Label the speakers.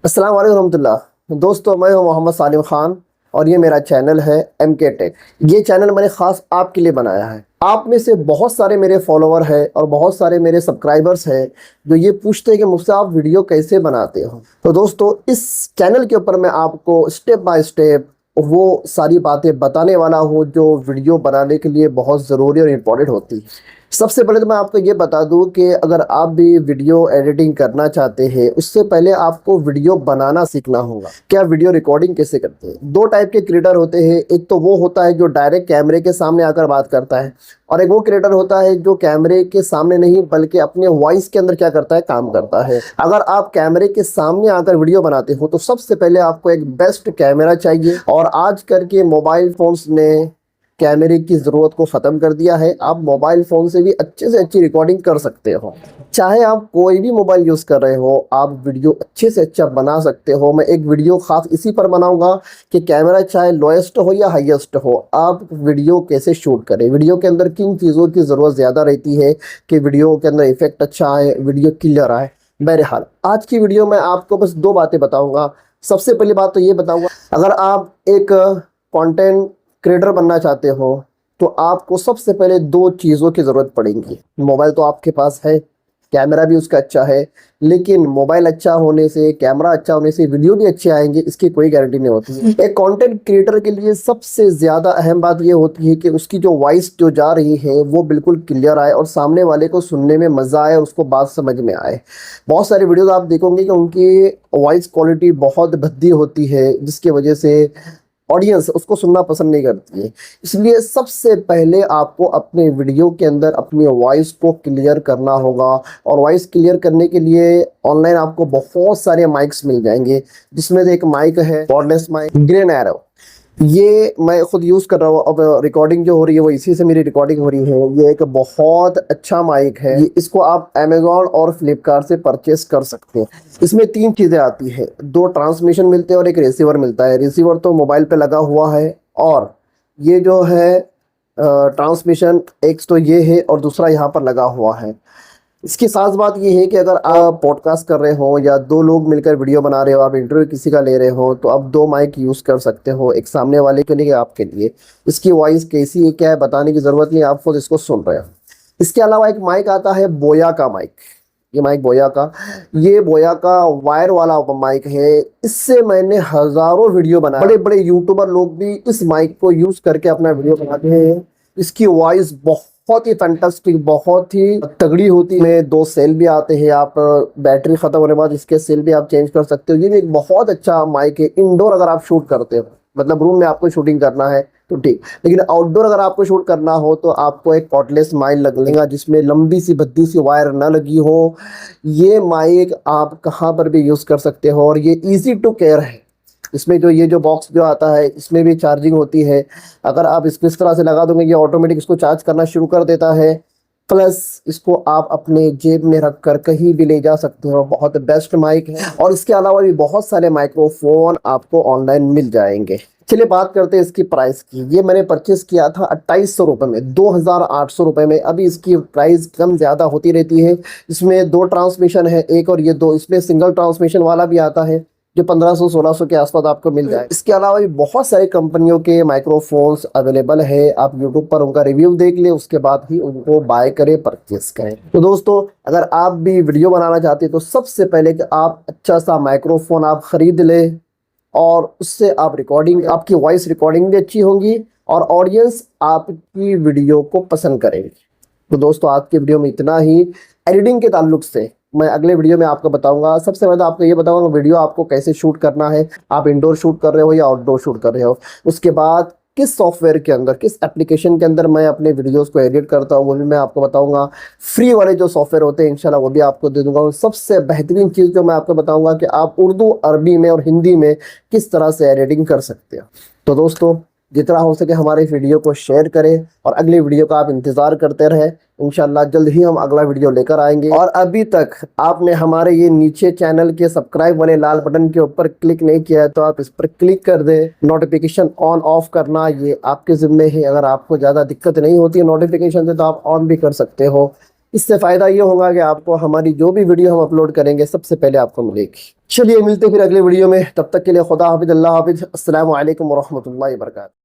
Speaker 1: अस्सलाम वालेकुम रहमतुल्लाह। दोस्तों, मैं हूं मोहम्मद सालिम खान और ये मेरा चैनल है MK टेक। ये चैनल मैंने ख़ास आपके लिए बनाया है। आप में से बहुत सारे मेरे फॉलोवर हैं और बहुत सारे मेरे सब्सक्राइबर्स हैं जो ये पूछते हैं कि मुझसे आप वीडियो कैसे बनाते हो। तो दोस्तों, इस चैनल के ऊपर मैं आपको स्टेप बाय स्टेप वो सारी बातें बताने वाला हूँ जो वीडियो बनाने के लिए बहुत ज़रूरी और इम्पोर्टेंट होती है। सबसे पहले तो मैं आपको ये बता दूं कि अगर आप भी वीडियो एडिटिंग करना चाहते हैं, उससे पहले आपको वीडियो बनाना सीखना होगा। क्या वीडियो रिकॉर्डिंग कैसे करते हैं? दो टाइप के क्रिएटर होते हैं। एक तो वो होता है जो डायरेक्ट कैमरे के सामने आकर बात करता है, और एक वो क्रिएटर होता है जो कैमरे के सामने नहीं बल्कि अपने वॉइस के अंदर क्या करता है, काम करता है। अगर आप कैमरे के सामने आकर वीडियो बनाते हो तो सबसे पहले आपको एक बेस्ट कैमरा चाहिए, और आज करके मोबाइल फोन्स ने कैमरे की ज़रूरत को ख़त्म कर दिया है। आप मोबाइल फ़ोन से भी अच्छे से अच्छी रिकॉर्डिंग कर सकते हो। चाहे आप कोई भी मोबाइल यूज़ कर रहे हो, आप वीडियो अच्छे से अच्छा बना सकते हो। मैं एक वीडियो ख़ास इसी पर बनाऊंगा कि कैमरा चाहे लोएस्ट हो या हाईएस्ट हो, आप वीडियो कैसे शूट करें, वीडियो के अंदर किन चीज़ों की ज़रूरत ज़्यादा रहती है कि वीडियो के अंदर इफ़ेक्ट अच्छा आए, वीडियो क्लियर आए। बहरहाल, आज की वीडियो में आपको बस दो बातें बताऊँगा। सबसे पहली बात तो ये बताऊँगा, अगर आप एक कंटेंट क्रिएटर बनना चाहते हो तो आपको सबसे पहले दो चीज़ों की ज़रूरत पड़ेगी। मोबाइल तो आपके पास है, कैमरा भी उसका अच्छा है, लेकिन मोबाइल अच्छा होने से, कैमरा अच्छा होने से वीडियो भी अच्छे आएंगे, इसकी कोई गारंटी नहीं होती। एक कंटेंट क्रिएटर के लिए सबसे ज़्यादा अहम बात ये होती है कि उसकी जो वॉइस जो जा रही है वो बिल्कुल क्लियर आए और सामने वाले को सुनने में मज़ा आए और उसको बात समझ में आए। बहुत सारे वीडियोस आप देखोगे कि उनकी वॉइस क्वालिटी बहुत भद्दी होती है, जिसकी वजह से ऑडियंस उसको सुनना पसंद नहीं करती है। इसलिए सबसे पहले आपको अपने वीडियो के अंदर अपनी वॉइस को क्लियर करना होगा, और वॉइस क्लियर करने के लिए ऑनलाइन आपको बहुत सारे माइक्स मिल जाएंगे, जिसमें से एक माइक है कॉर्डलेस माइक ग्रीन एरो। ये मैं खुद यूज़ कर रहा हूँ। अब रिकॉर्डिंग जो हो रही है वो इसी से मेरी रिकॉर्डिंग हो रही है। ये एक बहुत अच्छा माइक है। इसको आप अमेज़ॉन और फ्लिपकार्ट से परचेस कर सकते हैं। इसमें तीन चीज़ें आती है, दो ट्रांसमिशन मिलते हैं और एक रिसीवर मिलता है। रिसीवर तो मोबाइल पे लगा हुआ है, और ये जो है ट्रांसमिशन एक तो ये है और दूसरा यहाँ पर लगा हुआ है। इसकी खास बात ये है कि अगर आप पॉडकास्ट कर रहे हो या दो लोग मिलकर वीडियो बना रहे हो, आप इंटरव्यू किसी का ले रहे हो, तो आप दो माइक यूज़ कर सकते हो, एक सामने वाले के लिए, आपके लिए। इसकी वॉइस कैसी है क्या है बताने की ज़रूरत नहीं, आप खुद इसको सुन रहे हो। इसके अलावा एक माइक आता है बोया का माइक। ये माइक बोया का, ये बोया का वायर वाला माइक है। इससे मैंने हज़ारों वीडियो बनाए। बड़े बड़े यूट्यूबर लोग भी इस माइक को यूज़ करके अपना वीडियो बनाते हैं। इसकी वॉइस बहुत ही फैंटास्टिक, बहुत ही तगड़ी होती है। दो सेल भी आते हैं, आप बैटरी ख़त्म होने के बाद इसके सेल भी आप चेंज कर सकते हो। ये भी एक बहुत अच्छा माइक है। इंडोर अगर आप शूट करते हो, मतलब रूम में आपको शूटिंग करना है तो ठीक, लेकिन आउटडोर अगर आपको शूट करना हो तो आपको एक कॉर्डलेस माइक लगेगा जिसमें लंबी सी भद्दी सी वायर ना लगी हो। ये माइक आप कहाँ पर भी यूज़ कर सकते हो, और ये ईजी टू केयर है। इसमें जो ये जो बॉक्स जो आता है, इसमें भी चार्जिंग होती है। अगर आप इसको इस तरह से लगा दोगे, ये ऑटोमेटिक इसको चार्ज करना शुरू कर देता है। प्लस इसको आप अपने जेब में रख कर कहीं भी ले जा सकते हो। बहुत बेस्ट माइक है, और इसके अलावा भी बहुत सारे माइक्रोफोन आपको ऑनलाइन मिल जाएंगे। चलिए बात करते हैं इसकी प्राइस की। ये मैंने परचेस किया था 2800 रुपये में, 2800 रुपये में। अभी इसकी प्राइस कम ज़्यादा होती रहती है। इसमें दो ट्रांसमिशन है, एक और ये दो। इसमें सिंगल ट्रांसमिशन वाला भी आता है जो 1500-1600 के आसपास आपको मिल जाए। इसके अलावा भी बहुत सारी कंपनियों के माइक्रोफोन्स अवेलेबल है। आप यूट्यूब पर उनका रिव्यू देख ले, उसके बाद ही उनको बाय करें, परचेस करें। तो दोस्तों, अगर आप भी वीडियो बनाना चाहते हैं तो सबसे पहले कि आप अच्छा सा माइक्रोफोन आप खरीद लें, और उससे आप रिकॉर्डिंग, आपकी वॉइस रिकॉर्डिंग भी अच्छी होगी और ऑडियंस आपकी वीडियो को पसंद करेगी। तो दोस्तों, आज की वीडियो में इतना ही। एडिटिंग के ताल्लुक से मैं अगले वीडियो में आपको बताऊंगा। सबसे पहले आपको ये बताऊंगा वीडियो आपको कैसे शूट करना है, आप इंडोर शूट कर रहे हो या आउटडोर शूट कर रहे हो। उसके बाद किस सॉफ्टवेयर के अंदर, किस एप्लीकेशन के अंदर मैं अपने वीडियोस को एडिट करता हूँ, वो भी मैं आपको बताऊंगा। फ्री वाले जो सॉफ्टवेयर होते हैं इंशाल्लाह वो भी आपको दे दूंगा। और सबसे बेहतरीन चीज़ जो मैं आपको बताऊंगा कि आप उर्दू, अरबी में और हिंदी में किस तरह से एडिटिंग कर सकते हो। तो दोस्तों, जितना हो सके हमारे इस वीडियो को शेयर करें, और अगली वीडियो का आप इंतज़ार करते रहें। इंशाल्लाह जल्द ही हम अगला वीडियो लेकर आएंगे। और अभी तक आपने हमारे ये नीचे चैनल के सब्सक्राइब वाले लाल बटन के ऊपर क्लिक नहीं किया है तो आप इस पर क्लिक कर दें। नोटिफिकेशन ऑन ऑफ करना ये आपके ज़िम्मे है। अगर आपको ज़्यादा दिक्कत नहीं होती है नोटिफिकेशन से तो आप ऑन भी कर सकते हो। इससे फ़ायदा ये होगा कि आपको हमारी जो भी वीडियो हम अपलोड करेंगे सबसे पहले आपको मिलेगी। चलिए मिलते फिर अगले वीडियो में, तब तक के लिए खुदा हाफिज़, अल्लाह हाफिज़, अस्सलामु अलैकुम व रहमतुल्लाहि व बरकातहू।